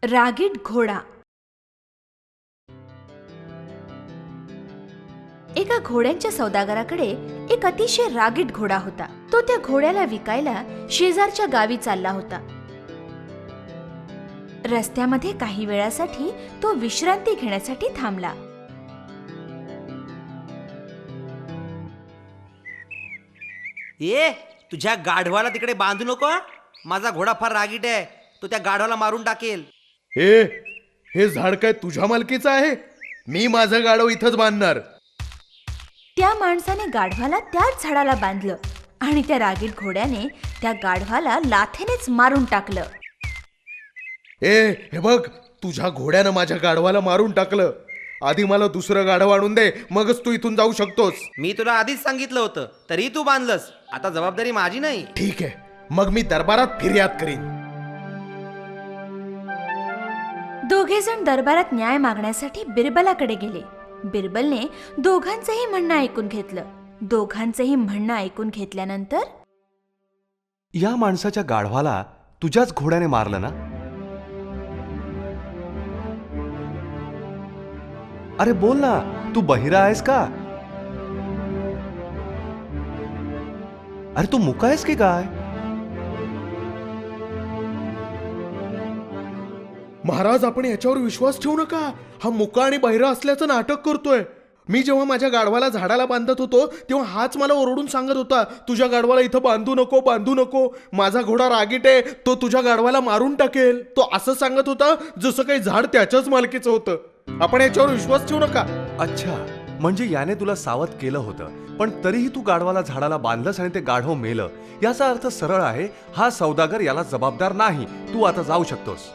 रागीट घोडा. एका घोड्यांच्या सौदागराकडे एक अतिशय रागीट घोडा होता. तो त्या घोड्याला विकायला शेजारच्या गावी चालला होता. रस्त्यामध्ये काही वेळासाठी तो विश्रांती घेण्यासाठी थांबला. तुझ्या गाढवाला तिकडे बांधू नको. माझा घोडा फार रागीट आहे. तो त्या गाढवाला मारून टाकेल. हे झाड काय तुझ्या मालकीचं आहे? मी माझं गाढव इथंच बांधणार. त्या माणसाने गाढवाला त्याच झाडाला बांधलं आणि त्या रागीट घोड्याने त्या गाढवाला लाथेनेच मारून टाकलं. हे बघ, तुझ्या घोड्यानं माझ्या गाढवाला मारून टाकलं. आधी मला दुसरं गाढव आणून दे, मगच तू इथून जाऊ शकतोस. मी तुला आधीच सांगितलं होतं, तरी तू बांधलंस. आता जबाबदारी माझी नाही. ठीक आहे, मग मी दरबारात फिर्याद करीन. दोघे जण दरबारात न्याय मागण्यासाठी बिरबलाकडे गेले. बिरबलने दोघांचंही म्हणणं ऐकून घेतलं. दोघांचंही म्हणणं ऐकून घेतल्यानंतर, या माणसाच्या गाढवाला तुझ्याच घोड्याने मारलं ना? अरे बोल ना, तू बहिरा आहेस का? अरे तू मुका आहेस की काय? महाराज, आपण याच्यावर विश्वास ठेवू नका. हा मुका आणि बहिरा असल्याचं नाटक करतोय. मी जेव्हा माझ्या गाढवाला झाडाला बांधत होतो तेव्हा हाच मला ओरडून सांगत होता, तुझ्या गाढवाला इथं बांधू नको, बांधू नको. माझा घोडा रागीट आहे, तो तुझ्या गाढवाला मारून टाकेल. तो असं सांगत होता जसं काही झाड त्याच्याच मालकीचं होतं. आपण याच्यावर विश्वास ठेवू नका. अच्छा, म्हणजे याने तुला सावध केलं होतं, पण तरीही तू गाढवाला झाडाला बांधलंस आणि ते गाढव मेलं. याचा अर्थ सरळ आहे, हा सौदागर याला जबाबदार नाही. तू आता जाऊ शकतोस.